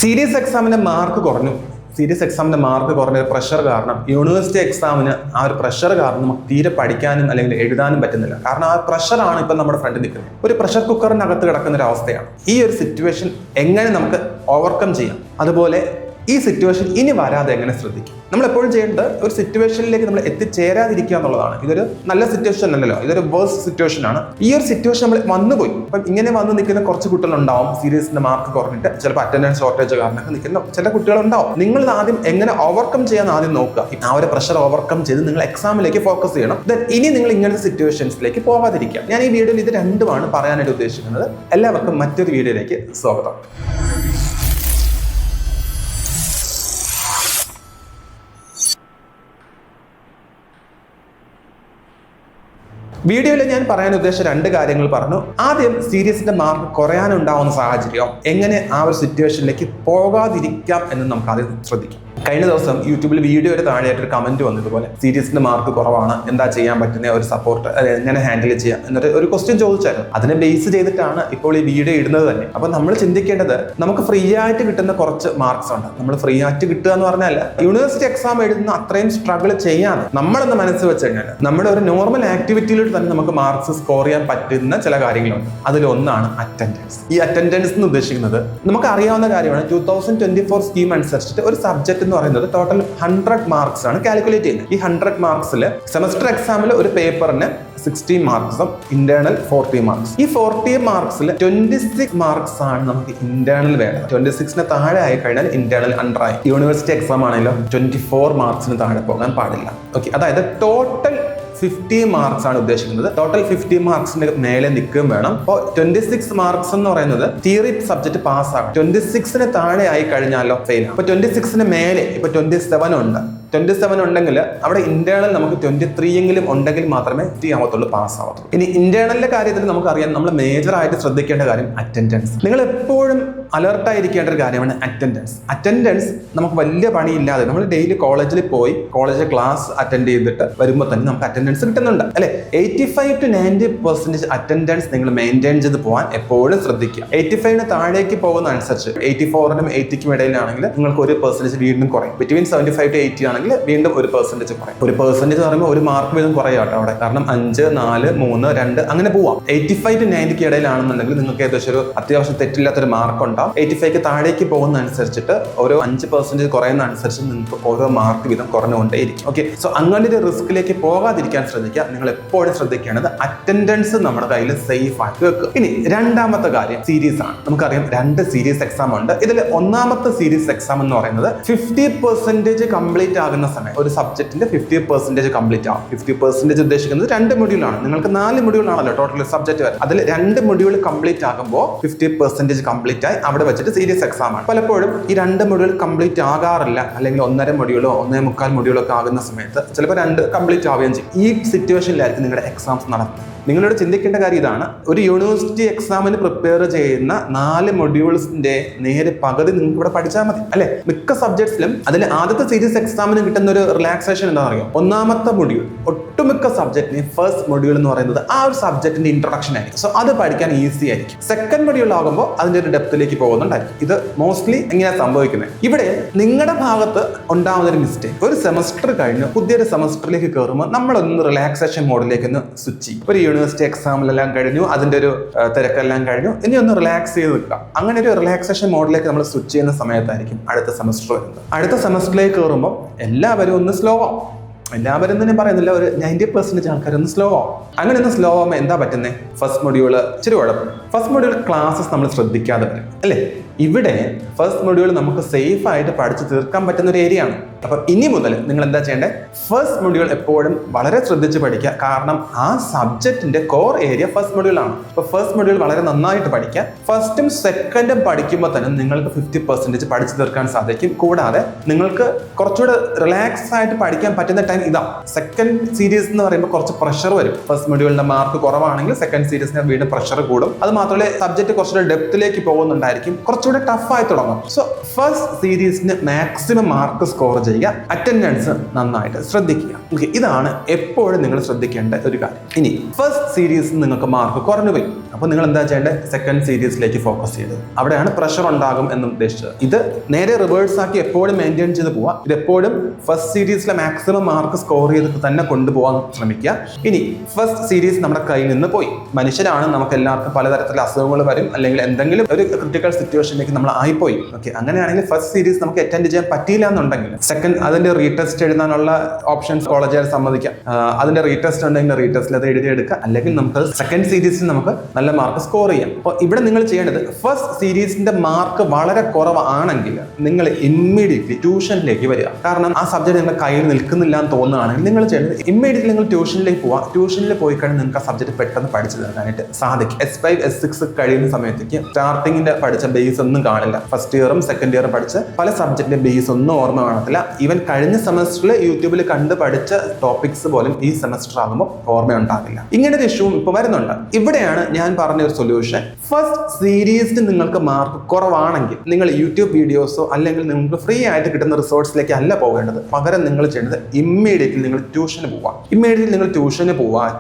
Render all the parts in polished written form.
Series എക്സാമിന്റെ mark കുറഞ്ഞു. Series എക്സാമിന്റെ മാർക്ക് കുറഞ്ഞ പ്രഷർ കാരണം യൂണിവേഴ്സിറ്റി എക്സാമിന് ആ ഒരു പ്രഷർ കാരണം നമുക്ക് തീരെ പഠിക്കാനും അല്ലെങ്കിൽ എഴുതാനും പറ്റുന്നില്ല. കാരണം ആ പ്രഷറാണ് ഇപ്പം നമ്മുടെ ഫ്രണ്ടിൽ നിൽക്കുന്നത്. ഒരു പ്രഷർ കുക്കറിനകത്ത് കിടക്കുന്ന ഒരു അവസ്ഥയാണ്. ഈ ഒരു സിറ്റുവേഷൻ എങ്ങനെ നമുക്ക് ഓവർകം ചെയ്യാം, അതുപോലെ ഈ സിറ്റുവേഷൻ ഇനി വരാതെ എങ്ങനെ ശ്രദ്ധിക്കും. നമ്മൾ എപ്പോഴും ചെയ്യേണ്ടത് ഒരു സിറ്റുവേഷനിലേക്ക് നമ്മൾ എത്തിച്ചേരാതിരിക്കുക എന്നുള്ളതാണ്. ഇതൊരു നല്ല സിറ്റുവേഷൻ അല്ലല്ലോ, ഇതൊരു വേഴ്സ്റ്റ് സിറ്റുവേഷൻ ആണ്. ഈ ഒരു സിറ്റുവേഷൻ നമ്മൾ വന്നുപോയി. അപ്പം ഇങ്ങനെ വന്ന് നിൽക്കുന്ന കുറച്ച് കുട്ടികളുണ്ടാവും. സീരീസിന്റെ മാർക്ക് കുറഞ്ഞിട്ട് ചിലപ്പോൾ അറ്റൻഡൻസ് ഷോർട്ടേജ് കാരണം നിൽക്കുന്ന ചില കുട്ടികളുണ്ടാവും. നിങ്ങൾ ആദ്യം എങ്ങനെ ഓവർകം ചെയ്യാൻ ആദ്യം നോക്കുക. ആ ഒരു പ്രഷർ ഓവർകം ചെയ്ത് നിങ്ങൾ എക്സാമിലേക്ക് ഫോക്കസ് ചെയ്യണം. ദെൻ ഇനി നിങ്ങൾ ഇങ്ങനത്തെ സിറ്റുവേഷൻസിലേക്ക് പോകാതിരിക്കുക. ഞാൻ ഈ വീഡിയോയിൽ ഇത് രണ്ടുമാണ് പറയാനായിട്ട് ഉദ്ദേശിക്കുന്നത്. എല്ലാവർക്കും മറ്റൊരു വീഡിയോയിലേക്ക് സ്വാഗതം. വീഡിയോയിൽ ഞാൻ പറയാൻ ഉദ്ദേശിച്ച രണ്ട് കാര്യങ്ങൾ പറഞ്ഞു. ആദ്യം സീരീസിന്റെ മാർക്ക് കുറയാനുണ്ടാവുന്ന സാഹചര്യം എങ്ങനെ ആ ഒരു സിറ്റുവേഷനിലേക്ക് പോകാതിരിക്കാം എന്ന് നമുക്ക് ആദ്യം ശ്രദ്ധിക്കാം. കഴിഞ്ഞ ദിവസം യൂട്യൂബിൽ വീഡിയോയുടെ താഴെയായിട്ടൊരു കമന്റ് വന്നു, ഇതുപോലെ സീരീസിന്റെ മാർക്ക് കുറവാണ്, എന്താ ചെയ്യാൻ പറ്റുന്ന ഒരു സപ്പോർട്ട് എങ്ങനെ ഹാൻഡിൽ ചെയ്യാം എന്നൊരു ഒരു ക്വസ്റ്റ്യൻ ചോദിച്ചായിരുന്നു. അതിനെ ബേസ് ചെയ്തിട്ടാണ് ഇപ്പോൾ ഈ വീഡിയോ ഇടുന്നത് തന്നെ. അപ്പൊ നമ്മൾ ചിന്തിക്കേണ്ടത്, നമുക്ക് ഫ്രീ ആയിട്ട് കിട്ടുന്ന കുറച്ച് മാർക്സ് ഉണ്ട്. നമ്മൾ ഫ്രീ ആയിട്ട് കിട്ടുക എന്ന് പറഞ്ഞാൽ യൂണിവേഴ്സിറ്റി എക്സാം എഴുതുന്ന അത്രയും സ്ട്രഗിൾ ചെയ്യാതെ നമ്മളെന്ന് മനസ്സ് വെച്ച് കഴിഞ്ഞാൽ നമ്മുടെ ഒരു നോർമൽ ആക്ടിവിറ്റിയിലൂടെ തന്നെ നമുക്ക് മാർക്സ് സ്കോർ ചെയ്യാൻ പറ്റുന്ന ചില കാര്യങ്ങളുണ്ട്. അതിലൊന്നാണ് അറ്റൻഡൻസ്. ഈ അറ്റൻഡൻസ് എന്ന് ഉദ്ദേശിക്കുന്നത് നമുക്ക് അറിയാവുന്ന കാര്യമാണ്. 2024 സ്കീം അനുസരിച്ചിട്ട് ഒരു സബ്ജക്ട് എന്ന് പറയുന്നത് ടോട്ടൽ 100 മാർക്സ് ആണ് കാൽക്കുലേറ്റ് ചെയ്യുന്നത്. ഈ 100 മാർക്സിൽ സെമസ്റ്റർ എക്സാമിൽ ഒരു പേപ്പറിന് 60 മാർക്സും ഇന്റേണൽ 40 മാർക്സ്. ഈ 40 മാർക്സിൽ 26 മാർക്സ് ആണ് നമുക്ക് ഇന്റേണൽ വേണ്ടത്. 26ന് താഴെ ആയി കഴിഞ്ഞാൽ ഇന്റേണൽ അണ്ടർ ആയി. യൂണിവേഴ്സിറ്റി എക്സാം ആണെങ്കിലും 24 മാർക്സിന് താഴെ പോകാൻ പാടില്ല. ഓക്കെ, അതായത് ടോട്ടൽ 50 മാർക്സ് ആണ് ഉദ്ദേശിക്കുന്നത്. ടോട്ടൽ 50 മാർക്സിന്റെ മേലെ നിൽക്കുകയും വേണം. അപ്പോൾ 26 മാർക്സ് എന്ന് പറയുന്നത് തിയറി സബ്ജക്ട് പാസ്സാകും. 26ന് താഴെ ആയി കഴിഞ്ഞാലോ ഫെയിൽ. അപ്പൊ 26ന് മേലെ ഇപ്പൊ 27 ഉണ്ട്. 27 ഉണ്ടെങ്കിൽ അവിടെ ഇന്റേണൽ നമുക്ക് 23 എങ്കിലും ഉണ്ടെങ്കിൽ മാത്രമേ ആവത്തുള്ളൂ, പാസ് ആവത്തുള്ളൂ. ഇനി ഇന്റേണലിന്റെ കാര്യത്തിൽ നമുക്കറിയാം, നമ്മൾ മേജർ ആയിട്ട് ശ്രദ്ധിക്കേണ്ട കാര്യം അറ്റൻഡൻസ്. നിങ്ങൾ എപ്പോഴും അലർട്ടായിരിക്കേണ്ട ഒരു കാര്യമാണ് അറ്റൻഡൻസ്. അറ്റൻഡൻസ് നമുക്ക് വലിയ പണിയില്ലാതെ നമ്മൾ ഡെയിലി കോളേജിൽ പോയി കോളേജ് ക്ലാസ് അറ്റൻഡ് ചെയ്തിട്ട് വരുമ്പോൾ തന്നെ നമുക്ക് അറ്റൻഡൻസ് കിട്ടുന്നുണ്ട് അല്ലെ. 85 to 90% അറ്റൻഡൻസ് നിങ്ങൾ മെയിൻറ്റെയിൻ ചെയ്ത് പോകാൻ എപ്പോഴും ശ്രദ്ധിക്കുക. 85ന് താഴേക്ക് പോകുന്ന അനുസരിച്ച് 84നും 80ക്കും ഇടയിലാണെങ്കിൽ നിങ്ങൾക്ക് 1% വീണ്ടും കുറയും. ബിറ്റ്വീൻ 75 to 80 ആണെങ്കിൽ വീണ്ടും 1% കുറയും. 1% പറയുമ്പോൾ ഒരു മാർക്ക് വീതം കുറയാട്ടോ അവിടെ. കാരണം 5, 4, 3, 2 അങ്ങനെ പോവാം. 85 to 90ക്ക് ഇടയിലാണെന്നുണ്ടെങ്കിൽ നിങ്ങൾക്ക് ഏകദേശം ഒരു അത്യാവശ്യം തെറ്റില്ലാത്തൊരു മാർക്ക് ഉണ്ടാവും. 85ക്ക് താഴേക്ക് പോകുന്ന അനുസരിച്ചിട്ട് ഓരോ 5% കുറയുന്ന അനുസരിച്ച് നിങ്ങൾക്ക് ഓരോ മാർക്ക് വീതം കുറഞ്ഞുകൊണ്ടേയിരിക്കും. ഓക്കെ, സോ അങ്ങനെ ഒരു റിസ്കിലേക്ക് പോകാതിരിക്കാൻ ശ്രദ്ധിക്കുക. നിങ്ങൾ എപ്പോഴും ശ്രദ്ധിക്കേണ്ടത് അറ്റൻഡൻസ് നമ്മുടെ കയ്യിൽ സേഫ് ആക്കി വെക്കുക. ഇനി രണ്ടാമത്തെ കാര്യം സീരീസ് ആണ്. നമുക്കറിയാം 2 സീരീസ് എക്സാം ഉണ്ട്. ഇതിൽ ഒന്നാമത്തെ സീരീസ് എക്സാം എന്ന് പറയുന്നത് 50% കംപ്ലീറ്റ് ആകുന്ന സമയം ഒരു സബ്ജക്റ്റിന്റെ 50% കംപ്ലീറ്റ് ആവും. 50% ഉദ്ദേശിക്കുന്നത് 2 മൊഡ്യൂളാണ്. നിങ്ങൾക്ക് 4 മൊഡ്യൂളാണല്ലോ ടോട്ടൽ സബ്ജക്ട് വരെ. അതിൽ 2 മൊഡ്യൂൾ കംപ്ലീറ്റ് ആകുമ്പോൾ 50% കംപ്ലീറ്റ് ആയി അവിടെ വെച്ചിട്ട് സീരീസ് എക്സാം ആണ്. പലപ്പോഴും ഈ 2 മൊഡ്യൂൾ കംപ്ലീറ്റ് ആകാറില്ല, അല്ലെങ്കിൽ 1.5 മൊഡ്യൂളോ 1.25 മൊഡ്യൂളോ ഒക്കെ ആകുന്ന സമയത്ത് ചിലപ്പോൾ 2 കംപ്ലീറ്റ് ആവുകയും ചെയ്യും. ഈ സിറ്റുവേഷനിലായിരിക്കും നിങ്ങളുടെ എക്സാംസ് നടത്തുന്നത്. നിങ്ങളോട് ചിന്തിക്കേണ്ട കാര്യം ഇതാണ്, ഒരു യൂണിവേഴ്സിറ്റി എക്സാമിന് പ്രിപ്പയർ ചെയ്യുന്ന 4 മൊഡ്യൂൾസിന്റെ നേരെ പകുതി നിങ്ങൾക്ക് ഇവിടെ പഠിച്ചാൽ മതി അല്ലെ. മിക്ക സബ്ജക്ട്സിലും അതിൽ ആദ്യത്തെ സീരീസ് എക്സാമിന് കിട്ടുന്ന ഒരു റിലാക്സേഷൻ എന്താ പറയുക, ഒന്നാമത്തെ മൊഡ്യൂൾ ഒട്ടുമിക്ക സബ്ജക്റ്റിന് ഫസ്റ്റ് മൊഡ്യൂൾ എന്ന് പറയുന്നത് ആ ഒരു സബ്ജക്റ്റിന്റെ ഇൻട്രൊഡക്ഷൻ ആയിരിക്കും. സോ അത് പഠിക്കാൻ ഈസി ആയിരിക്കും. സെക്കൻഡ് മൊഡ്യൂൾ ആകുമ്പോൾ അതിന്റെ ഒരു ഡെപ്തിലേക്ക് പോകുന്നുണ്ടായിരിക്കും. ഇത് മോസ്റ്റ്ലി എങ്ങനെയാണ് സംഭവിക്കുന്നത്, ഇവിടെ നിങ്ങളുടെ ഭാഗത്ത് ഉണ്ടാവുന്ന ഒരു മിസ്റ്റേക്ക്, ഒരു സെമസ്റ്റർ കഴിഞ്ഞ് പുതിയൊരു സെമസ്റ്ററിലേക്ക് കയറുമ്പോൾ നമ്മളൊന്ന് റിലാക്സേഷൻ മോഡിലേക്ക് ഒന്ന് സ്വിച്ച് ചെയ്യും. ഒരു യൂണിവേഴ്സിറ്റി എക്സാമിലെല്ലാം കഴിഞ്ഞു, അതിന്റെ ഒരു തിരക്കെല്ലാം കഴിഞ്ഞു, ഇനി ഒന്ന് റിലാക്സ് ചെയ്ത് നിൽക്കാം. അങ്ങനെ ഒരു റിലാക്സേഷൻ മോഡിലേക്ക് നമ്മൾ സ്വിച്ച് ചെയ്യുന്ന സമയത്തായിരിക്കും അടുത്ത സെമസ്റ്റർ വരുന്നത്. അടുത്ത സെമസ്റ്ററിലേക്ക് കയറുമ്പോൾ എല്ലാവരും ഒന്ന് സ്ലോ ആവും. എല്ലാവരും തന്നെ പറയുന്നില്ല, ഒരു 90% ആൾക്കാരൊന്ന് സ്ലോ ആവും. അങ്ങനെ ഒന്ന് സ്ലോ ആവുമ്പോൾ എന്താ പറ്റുന്നത്, ഫസ്റ്റ് മൊഡ്യൂൾ ഇച്ചിരി കുഴപ്പം. ഫസ്റ്റ് മൊഡ്യൂൾ ക്ലാസ്സസ് നമ്മൾ ശ്രദ്ധിക്കാതെ വരും അല്ലേ. ഇവിടെ ഫസ്റ്റ് മൊഡ്യൂൾ നമുക്ക് സേഫ് ആയിട്ട് പഠിച്ചു തീർക്കാൻ പറ്റുന്ന ഒരു ഏരിയ ആണ്. അപ്പം ഇനി മുതൽ നിങ്ങൾ എന്താ ചെയ്യേണ്ടത്, ഫസ്റ്റ് മൊഡ്യൂൾ എപ്പോഴും വളരെ ശ്രദ്ധിച്ച് പഠിക്കുക. കാരണം ആ സബ്ജക്റ്റിന്റെ കോർ ഏരിയ ഫസ്റ്റ് മൊഡ്യൂൾ ആണ്. അപ്പോൾ ഫസ്റ്റ് മൊഡ്യൂൾ വളരെ നന്നായിട്ട് പഠിക്കുക. ഫസ്റ്റും സെക്കൻഡും പഠിക്കുമ്പോൾ തന്നെ നിങ്ങൾക്ക് 50% പഠിച്ചു തീർക്കാൻ സാധിക്കും. കൂടാതെ നിങ്ങൾക്ക് കുറച്ചുകൂടെ റിലാക്സ് ആയിട്ട് പഠിക്കാൻ പറ്റുന്ന ടൈം ഇതാ. സെക്കൻഡ് സീരീസ് എന്ന് പറയുമ്പോൾ കുറച്ച് പ്രഷർ വരും. ഫസ്റ്റ് മൊഡ്യൂളിന്റെ മാർക്ക് കുറവാണെങ്കിൽ സെക്കൻഡ് സീരീസിന് വീണ്ടും പ്രഷർ കൂടും. അത് മാത്രമല്ല സബ്ജക്ട് കുറച്ചുകൂടെ ഡെപ്തിലേക്ക് പോകുന്നുണ്ടായിരിക്കും. കുറച്ച് കുറച്ചുകൂടെ ടഫായി തുടങ്ങും. സോ ഫസ്റ്റ് സീരീസിന് മാക്സിമം മാർക്ക് സ്കോർ ചെയ്യുക, അറ്റൻഡൻസ് നന്നായിട്ട് ശ്രദ്ധിക്കുക. ഓക്കെ, ഇതാണ് എപ്പോഴും നിങ്ങൾ ശ്രദ്ധിക്കേണ്ട ഒരു കാര്യം. ഇനി ഫസ്റ്റ് സീരീസ് നിങ്ങൾക്ക് മാർക്ക് കുറഞ്ഞു പോയി, അപ്പോൾ നിങ്ങൾ എന്താ ചെയ്യേണ്ടത്? സെക്കൻഡ് സീരീസിലേക്ക് ഫോക്കസ് ചെയ്ത് അവിടെയാണ് പ്രഷർ ഉണ്ടാകും എന്ന് ഉദ്ദേശിച്ചത്. ഇത് നേരെ റിവേഴ്സ് ആക്കി എപ്പോഴും മെയിൻറ്റെയിൻ ചെയ്ത് പോവുക. ഇത് എപ്പോഴും ഫസ്റ്റ് സീരീസിലെ മാക്സിമം മാർക്ക് സ്കോർ ചെയ്ത് തന്നെ കൊണ്ടുപോകാൻ ശ്രമിക്കുക. ഇനി ഫസ്റ്റ് സീരീസ് നമ്മുടെ കയ്യിൽ നിന്ന് പോയി, മനുഷ്യരാണ്, നമുക്ക് എല്ലാവർക്കും പലതരത്തിലുള്ള അസുഖങ്ങൾ വരും, അല്ലെങ്കിൽ എന്തെങ്കിലും ഒരു ക്രിട്ടിക്കൽ സിറ്റുവേഷനിലേക്ക് നമ്മൾ ആയിപ്പോയി. ഓക്കെ, അങ്ങനെയാണെങ്കിൽ ഫസ്റ്റ് സീരീസ് നമുക്ക് അറ്റൻഡ് ചെയ്യാൻ പറ്റിയില്ല എന്നുണ്ടെങ്കിൽ സെക്കൻഡ് അതിന്റെ റീടെസ്റ്റ് എഴുതാനുള്ള ഓപ്ഷൻസ് കോളേജുകാർ സമ്മതിക്കാം. അതിന്റെ റീടെസ്റ്റ് ഉണ്ടെങ്കിൽ റീടെസ്റ്റിൽ അത് എഴുതിയെടുക്കുക, അല്ലെങ്കിൽ നമുക്ക് സെക്കൻഡ് സീരീസിൽ നമുക്ക് നല്ല മാർക്ക് സ്കോർ ചെയ്യാം. അപ്പോൾ ഇവിടെ നിങ്ങൾ ചെയ്യേണ്ടത് ഫസ്റ്റ് സീരീസിന്റെ മാർക്ക് വളരെ കുറവാണെങ്കിൽ നിങ്ങൾ ഇമ്മീഡിയറ്റ്ലി ട്യൂഷനിലേക്ക് വരിക. കാരണം ആ സബ്ജക്ട് നിങ്ങളുടെ കയ്യിൽ നിൽക്കുന്നില്ല എന്ന് തോന്നുകയാണെങ്കിൽ നിങ്ങൾ ചെയ്യേണ്ടത് ഇമ്മീഡിയറ്റ്ലി നിങ്ങൾ ട്യൂഷനിലേക്ക് പോവുക. ട്യൂഷനിൽ പോയി കഴിഞ്ഞാൽ നിങ്ങൾക്ക് ആ സബ്ജക്ട് പെട്ടെന്ന് പഠിച്ചു തീർക്കാനായിട്ട് സാധിക്കും. S5 S6 കഴിയുന്ന സമയത്തേക്ക് സ്റ്റാർട്ടിങ്ങിന്റെ പഠിച്ച ബേസ് ഒന്നും കാണില്ല. ഫസ്റ്റ് ഇയറും സെക്കൻഡ് ഇയറും പഠിച്ച് പല സബ്ജക്റ്റിന്റെ ബേസ് ഒന്നും ഓർമ്മ കാണത്തില്ല. ഈവൻ കഴിഞ്ഞ സെമസ്റ്ററിൽ യൂട്യൂബിൽ കണ്ട് പഠിച്ച ടോപ്പിക്സ് പോലും ഈ സെമസ്റ്റർ ആകുമ്പോൾ ഓർമ്മ ഉണ്ടാകില്ല. ഇങ്ങനെ ഒരു ഇഷ്യൂ ഇപ്പോൾ വരുന്നുണ്ട്. ഇവിടെയാണ് ഞാൻ പറഞ്ഞ ഒരു സൊല്യൂഷൻ. ഫസ്റ്റ് സീരീസിന് നിങ്ങൾക്ക് മാർക്ക് കുറവാണെങ്കിൽ നിങ്ങൾ യൂട്യൂബ് വീഡിയോസോ അല്ലെങ്കിൽ നിങ്ങൾക്ക് ഫ്രീ ആയിട്ട് കിട്ടുന്ന റിസോഴ്സിലേക്ക് അല്ല പോകേണ്ടത്. പകരം നിങ്ങൾ ചെയ്യേണ്ടത് ഇമ്മീഡിയറ്റ്ലി നിങ്ങൾ ട്യൂഷന് പോവാം.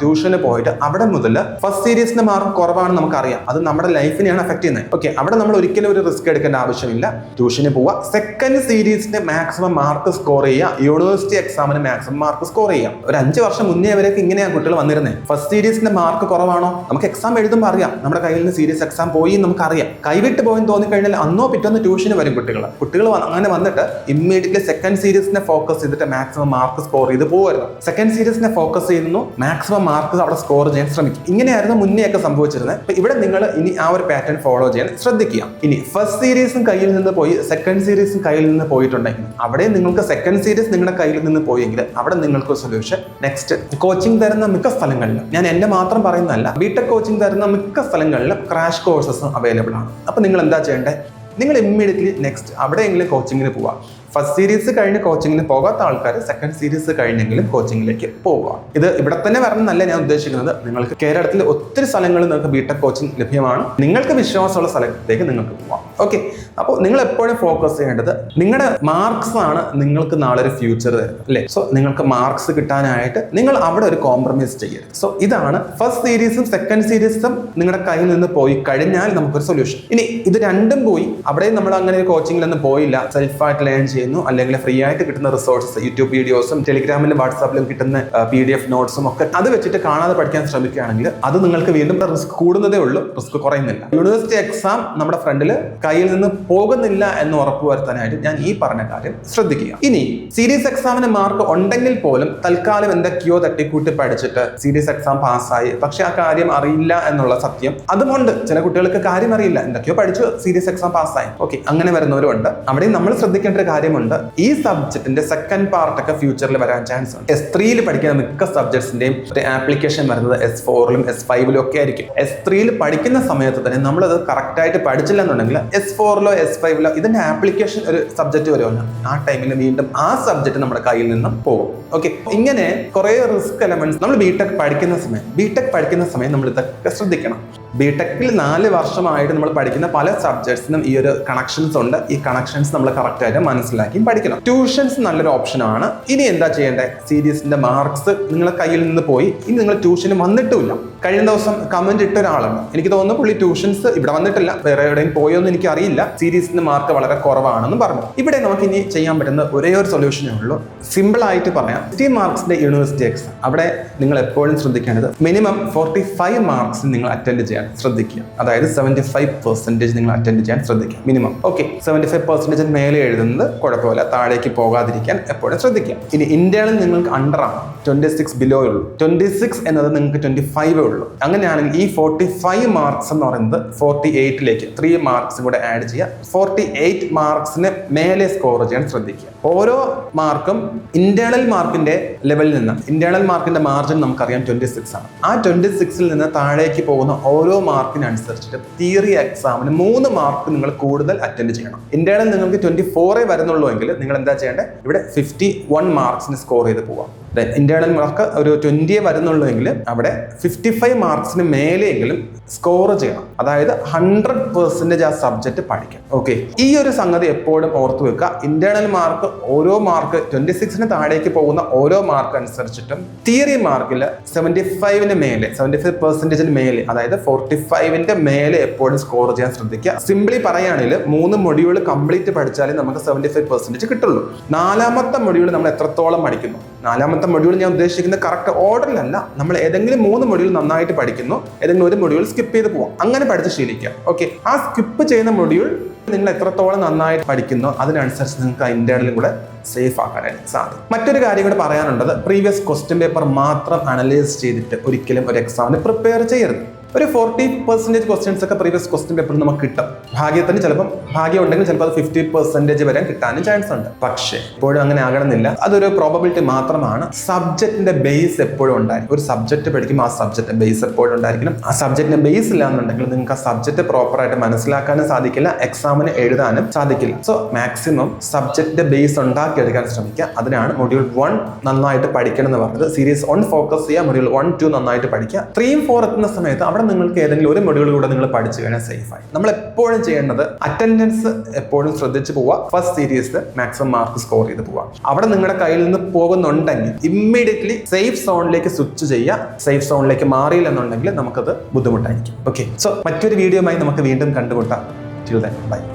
ട്യൂഷന് പോയിട്ട് അവിടെ മുതൽ ഫസ്റ്റ് സീരീസിന്റെ മാർക്ക് കുറവാണെന്ന് നമുക്കറിയാം, അത് നമ്മുടെ ലൈഫിനെയാണ് അഫക്ട് ചെയ്യുന്നത്. ഓക്കെ, അവിടെ നമ്മൾ ഒരിക്കലും ഒരു റിസ്ക് എടുക്കേണ്ട ആവശ്യമില്ല. ട്യൂഷന് പോവുക, സെക്കൻഡ് സീരീസിന്റെ മാക്സിമം മാർക്ക് സ്കോർ ചെയ്യുക, യൂണിവേഴ്സിറ്റി എക്സാമിന് മാക്സിമം മാർക്ക് സ്കോർ ചെയ്യാം. ഒരു 5 വർഷം മുന്നേ വരെയൊക്കെ ഇങ്ങനെയാണ് കുട്ടികൾ വന്നിരുന്നത്. ഫസ്റ്റ് സീരീസിന്റെ മാർക്ക് കുറവാണോ, നമുക്ക് എക്സാം എഴുതുമ്പോൾ അറിയാം, നമ്മുടെ കയ്യിൽ നിന്ന് സീരീസ് എക്സാം പോയി നമുക്കറിയാം. കൈവിട്ട് പോയെന്ന് തോന്നിക്കഴിഞ്ഞാൽ അന്നോ പിറ്റൊന്ന് ട്യൂഷന് വരും കുട്ടികൾ അങ്ങനെ വന്നിട്ട് ഇമ്മീഡിയറ്റ്ലി സെക്കൻഡ് സീരീസിനെ ഫോക്കസ് ചെയ്തിട്ട് മാക്സിമം മാർക്ക് സ്കോർ ചെയ്ത് പോകുമായിരുന്നു. സെക്കൻഡ് സീരീസിനെ ഫോക്കസ് ചെയ്യുന്നു, മാക്സിമം മാർക്ക് അവിടെ സ്കോർ ചെയ്യാൻ ശ്രമിക്കും. ഇങ്ങനെയായിരുന്നു മുന്നേ ഒക്കെ സംഭവിച്ചിരുന്നത്. അപ്പൊ ഇവിടെ നിങ്ങൾ ഇനി ആ ഒരു പാറ്റേൺ ഫോളോ ചെയ്യാൻ ശ്രദ്ധിക്കുക. ഇനി ഫസ്റ്റ് സീരീസും കയ്യിൽ നിന്ന് പോയി സെക്കൻഡ് സീരീസും കയ്യിൽ നിന്ന് പോയിട്ടുണ്ടെങ്കിൽ അവിടെ നിങ്ങൾക്ക് സെക്കൻഡ് സീരീസ് നിങ്ങളുടെ കയ്യിൽ നിന്ന് പോയെങ്കിൽ അവിടെ നിങ്ങൾക്ക് സൊല്യൂഷൻ നെക്സ്റ്റ് കോച്ചിങ് തരുന്ന മിക്ക സ്ഥലങ്ങളിലും, ഞാൻ എന്നെ മാത്രം പറയുന്നതല്ല, ബിടെക് കോച്ചിങ് തരുന്ന മിക്ക സ്ഥലങ്ങളിലും ക്രാഷ് കോഴ്സസ് അവൈലബിൾ ആണ്. അപ്പൊ നിങ്ങൾ എന്താ ചെയ്യേണ്ടത്? നിങ്ങൾ ഇമ്മീഡിയറ്റ്ലി നെക്സ്റ്റ് അവിടെയെങ്കിലും കോച്ചിങ്ങിന് പോവാം. ഫസ്റ്റ് സീരീസ് കഴിഞ്ഞ് കോച്ചിങ്ങിന് പോകാത്ത ആൾക്കാർ സെക്കൻഡ് സീരീസ് കഴിഞ്ഞെങ്കിലും കോച്ചിങ്ങിലേക്ക് പോവുക. ഇത് ഇവിടെ തന്നെ വരണം എന്നല്ല ഞാൻ ഉദ്ദേശിക്കുന്നത്. നിങ്ങൾക്ക് കേരളത്തിൽ ഒത്തിരി സ്ഥലങ്ങളിൽ നിങ്ങൾക്ക് ബിടെക് കോച്ചിങ് ലഭ്യമാണ്. നിങ്ങൾക്ക് വിശ്വാസമുള്ള സ്ഥലത്തേക്ക് നിങ്ങൾക്ക് പോവാം. ഓക്കെ, അപ്പോൾ നിങ്ങൾ എപ്പോഴും ഫോക്കസ് ചെയ്യേണ്ടത് നിങ്ങളുടെ മാർക്സ് ആണ് നിങ്ങൾക്ക് നാളെ ഒരു ഫ്യൂച്ചർ തരുന്നത്, അല്ലേ? സോ നിങ്ങൾക്ക് മാർക്സ് കിട്ടാനായിട്ട് നിങ്ങൾ അവിടെ ഒരു കോംപ്രമൈസ് ചെയ്യരുത്. സോ ഇതാണ് ഫസ്റ്റ് സീരീസും സെക്കൻഡ് സീരീസും നിങ്ങളുടെ കയ്യിൽ നിന്ന് പോയി കഴിഞ്ഞാൽ നമുക്കൊരു സൊല്യൂഷൻ. ഇനി ഇത് രണ്ടും പോയി അവിടെ നമ്മൾ അങ്ങനെ ഒരു കോച്ചിങ്ങിലൊന്നും പോയില്ല, സെൽഫായിട്ട് ലേൺ ചെയ്യുന്നു, അല്ലെങ്കിൽ ഫ്രീ ആയിട്ട് കിട്ടുന്ന റിസോഴ്സസ് യൂട്യൂബ് വീഡിയോസും ടെലിഗ്രാമിലും വാട്സാപ്പിലും കിട്ടുന്ന PDF നോട്ട്സും ഒക്കെ അത് വെച്ചിട്ട് കാണാതെ പഠിക്കാൻ ശ്രമിക്കുകയാണെങ്കിൽ അത് നിങ്ങൾക്ക് വീണ്ടും റിസ്ക് കൂടുന്നതേ ഉള്ളൂ, റിസ്ക് കുറയുന്നില്ല. യൂണിവേഴ്സിറ്റി എക്സാം നമ്മുടെ ഫ്രണ്ടിൽ കയ്യിൽ നിന്ന് പോകുന്നില്ല എന്ന് ഉറപ്പുവരുത്താനായിട്ട് ഞാൻ ഈ പറഞ്ഞ കാര്യം ശ്രദ്ധിക്കുക. ഇനി സീരീസ് എക്സാമിന് മാർക്ക് ഉണ്ടെങ്കിൽ പോലും തൽക്കാലം എന്തൊക്കെയോ തട്ടിക്കൂട്ടി പഠിച്ചിട്ട് സീരീസ് എക്സാം പാസ്സായി, പക്ഷെ ആ കാര്യം അറിയില്ല എന്നുള്ള സത്യം അതുമുണ്ട്. ചില കുട്ടികൾക്ക് കാര്യം അറിയില്ല, എന്തൊക്കെയോ പഠിച്ചു സീരീസ് എക്സാം പാസ്സായി. ഓക്കെ, അങ്ങനെ വരുന്നവരുണ്ട്. അവിടെ നമ്മൾ ശ്രദ്ധിക്കേണ്ട ഒരു കാര്യമുണ്ട്, ഈ സബ്ജക്റ്റിന്റെ സെക്കൻഡ് പാർട്ടൊക്കെ ഫ്യൂച്ചറിൽ വരാൻ ചാൻസ് ഉണ്ട്. S3 പഠിക്കുന്ന മിക്ക സബ്ജക്ട്സിന്റെയും ഒരു ആപ്ലിക്കേഷൻ വരുന്നത് S4ലും S5ലും ഒക്കെ ആയിരിക്കും. S3 പഠിക്കുന്ന സമയത്ത് തന്നെ നമ്മളത് കറക്റ്റ് ആയിട്ട് പഠിച്ചില്ല എന്നുണ്ടെങ്കിൽ S4ലോ S5ലോ ഇതിന്റെ ആപ്ലിക്കേഷൻ ഒരു സബ്ജക്ട് വരുമല്ലോ, ആ ടൈമിൽ വീണ്ടും ആ സബ്ജക്ട് നമ്മുടെ കയ്യിൽ നിന്നും പോകും. ഓക്കെ, ഇങ്ങനെ കുറെ റിസ്ക് എലമെന്റ്സ് നമ്മൾ ബിടെക് പഠിക്കുന്ന സമയം നമ്മൾ ഇതൊക്കെ ശ്രദ്ധിക്കണം. ബിടെക്കിൽ 4 വർഷമായിട്ട് നമ്മൾ പഠിക്കുന്ന പല സബ്ജക്ട്സിനും ഈ ഒരു കണക്ഷൻസ് ഉണ്ട്. ഈ കണക്ഷൻസ് നമ്മൾ കറക്റ്റ് ആയിട്ട് മനസ്സിലാക്കി പഠിക്കണം. ട്യൂഷൻസ് നല്ലൊരു ഓപ്ഷനാണ്. ഇനി എന്താ ചെയ്യേണ്ടത്? സീരീസിന്റെ മാർക്സ് നിങ്ങളുടെ കയ്യിൽ നിന്ന് പോയി, ഇനി നിങ്ങൾ ട്യൂഷന് വന്നിട്ടുമില്ല. കഴിഞ്ഞ ദിവസം കമന്റ് ഇട്ട ഒരാളുണ്ട്, എനിക്ക് തോന്നുന്നു പുള്ളി ട്യൂഷൻസ് ഇവിടെ വന്നിട്ടില്ല, വേറെ എവിടെയും പോയോന്ന് എനിക്ക് അറിയില്ല, സീരീസിന്റെ മാർക്ക് വളരെ കുറവാണെന്ന് പറഞ്ഞു. ഇവിടെ നമുക്ക് ഇനി ചെയ്യാൻ പറ്റുന്ന ഒരേ ഒരു സൊല്യൂഷനേ ഉള്ളൂ. സിമ്പിൾ ആയിട്ട് പറയാം, 60 മാർക്സിന്റെ യൂണിവേഴ്സിറ്റി എക്സാം അവിടെ നിങ്ങൾ എപ്പോഴും ശ്രദ്ധിക്കേണ്ടത് മിനിമം 45 മാർക്സ് നിങ്ങൾ അറ്റൻഡ് ചെയ്യാൻ ശ്രദ്ധിക്കുക. അതായത് 75% നിങ്ങൾ അറ്റൻഡ് ചെയ്യാൻ ശ്രദ്ധിക്കുക മിനിമം. ഓക്കെ, 75% മേലെ എഴുതുന്നത് കുഴപ്പമില്ല, താഴേക്ക് പോകാതിരിക്കാൻ എപ്പോഴും ശ്രദ്ധിക്കുക. ഇനി ഇന്റേണൽ നിങ്ങൾക്ക് അണ്ടറാണ്, 26 ബിലോ ഉള്ളൂ. 26 എന്നത് നിങ്ങൾക്ക് 25 ഉള്ളൂ. അങ്ങനെയാണെങ്കിൽ ഈ 45 മാർക്സ് എന്ന് പറയുന്നത് 48ലേക്ക് 3 മാർക്സ് കൂടെ ആഡ് ചെയ്യുക. 48 മാർക്സിന് മേലെ സ്കോർ ചെയ്യാൻ ശ്രദ്ധിക്കുക. ഓരോ മാർക്കും ഇന്റേണൽ മാർക്കിന്റെ ലെവലിൽ നിന്ന്, ഇന്റേണൽ മാർക്കിന്റെ മാർജിൻ നമുക്കറിയാം 26 ആണ്. ആ 26ൽ നിന്ന് താഴേക്ക് പോകുന്ന ഓരോ മാർക്കിനനുസരിച്ചിട്ട് തിയറി എക്സാമിന് 3 മാർക്ക് നിങ്ങൾ കൂടുതൽ അറ്റൻഡ് ചെയ്യണം. ഇന്റേണൽ നിങ്ങൾക്ക് 24 വരുന്നുള്ളൂ എങ്കിൽ നിങ്ങൾ എന്താ ചെയ്യേണ്ടത്? ഇവിടെ 51 മാർക്സിന് സ്കോർ ചെയ്ത് പോവാം. ഇന്റേണൽ മാർക്ക് ഒരു 20 വരുന്നുള്ളൂ എങ്കിൽ അവിടെ 55 മാർക്സിന് മേലെയെങ്കിലും സ്കോർ ചെയ്യണം. അതായത് 100% ആ സബ്ജക്ട് പഠിക്കണം. ഓക്കെ, ഈ ഒരു സംഗതി എപ്പോഴും ഓർത്തു വെക്കുക. ഇന്റേണൽ മാർക്ക് ഓരോ മാർക്ക് 26ന് താഴേക്ക് പോകുന്ന ഓരോ മാർക്ക് അനുസരിച്ചിട്ടും തിയറി മാർക്കിൽ 75-ന് മേലെ 75% മേലെ അതായത് 45-ന്റെ മേലെ എപ്പോഴും സ്കോർ ചെയ്യാൻ ശ്രദ്ധിക്കുക. സിംപ്ലി പറയുകയാണെങ്കിൽ 3 മൊഡ്യൂൾ കംപ്ലീറ്റ് പഠിച്ചാലേ നമുക്ക് 75% കിട്ടുള്ളൂ. 4ാമത്തെ മൊഡ്യൂൾ നമ്മൾ എത്രത്തോളം പഠിക്കുന്നു, 4ാമത്തെ മൊഡ്യൂൾ ഞാൻ ഉദ്ദേശിക്കുന്ന കറക്റ്റ് ഓർഡറിലല്ല. നമ്മൾ ഏതെങ്കിലും 3 മൊഡ്യൂൾ നന്നായിട്ട് പഠിക്കുന്നു, ഏതെങ്കിലും ഒരു മൊഡ്യൂൾ സ്കിപ്പ് ചെയ്ത് പോവാം, അങ്ങനെ പഠിച്ച് ശീലിക്കുക. ഓക്കെ, ആ സ്കിപ്പ് ചെയ്യുന്ന മൊഡ്യൂൾ നിങ്ങൾ എത്രത്തോളം നന്നായിട്ട് പഠിക്കുന്നോ അതിനനുസരിച്ച് നിങ്ങൾക്ക് ഇന്റേണലും കൂടെ സേഫ് ആക്കാനായിട്ട് സാധിക്കും. മറ്റൊരു കാര്യം കൂടെ പറയാനുള്ളത്, പ്രീവിയസ് ക്വസ്റ്റ്യൻ പേപ്പർ മാത്രം അനലൈസ് ചെയ്തിട്ട് ഒരിക്കലും ഒരു എക്സാമിന് പ്രിപ്പയർ ചെയ്യരുത്. ഒരു 40% ക്വസ്റ്റ്യൻസ് ഒക്കെ പ്രീവിയസ് ക്വസ്റ്റ്യൻ പേപ്പറിൽ നമുക്ക് കിട്ടും. ഭാഗ്യത്തിന് ചിലപ്പം ഭാഗ്യം ഉണ്ടെങ്കിൽ ചിലപ്പോൾ അത് 50% വരെ കിട്ടാനും ചാൻസ് ഉണ്ട്. പക്ഷേ എപ്പോഴും അങ്ങനെ ആകണമെന്നില്ല, അതൊരു പ്രോബബിലിറ്റി മാത്രമാണ്. സബ്ജക്റ്റിന്റെ ബേസ് എപ്പോഴും ഉണ്ടായിരിക്കും. ഒരു സബ്ജക്ട് പഠിക്കുമ്പോൾ ആ സബ്ജക്റ്റ് ബേസ് എപ്പോഴും ഉണ്ടായിരിക്കണം. ആ സബ്ജക്റ്റിന്റെ ബേസ് ഇല്ല എന്നുണ്ടെങ്കിൽ നിങ്ങൾക്ക് ആ സബ്ജക്റ്റ് പ്രോപ്പറായിട്ട് മനസ്സിലാക്കാനും സാധിക്കില്ല, എക്സാമിന് എഴുതാനും സാധിക്കില്ല. സോ മാക്സിമം സബ്ജക്റ്റിന്റെ ബേസ് ഉണ്ടാക്കിയെടുക്കാൻ ശ്രമിക്കുക. അതിനാണ് മൊഡ്യൂൾ 1 നന്നായിട്ട് പഠിക്കണം എന്ന് പറഞ്ഞത്. സീരീസ് 1 ഫോക്കസ് ചെയ്യുക, മൊഡ്യൂൾ 1, 2 നന്നായിട്ട് പഠിക്കുക. 3, 4 എത്തുന്ന സമയത്ത് അവിടെ നിങ്ങൾക്ക് ഏതെങ്കിലും ഒരു മൊഡ്യൂൾ കൂടെ നിങ്ങൾ പഠിച്ചു കഴിഞ്ഞാൽ സേഫായി. നമ്മൾ എപ്പോഴും ചെയ്യേണ്ടത് അറ്റൻഡൻസ് എപ്പോഴും ശ്രദ്ധിച്ച് പോവുക. First series maximum mark score ചെയ്ത് പോവുക. അവിടെ നിങ്ങളുടെ കയ്യിൽ നിന്ന് പോകുന്നുണ്ടെങ്കിൽ ഇമ്മീഡിയറ്റ്ലി സേഫ് സോണിലേക്ക് സ്വിച്ച് ചെയ്യുക. സേഫ് സോണിലേക്ക് മാറിയില്ലെന്നുണ്ടെങ്കിൽ നമുക്കത് ബുദ്ധിമുട്ടായിരിക്കും. ഓക്കെ, സോ മറ്റൊരു വീഡിയോയുമായി നമുക്ക് വീണ്ടും കണ്ടുമുട്ടാം. Till then, bye.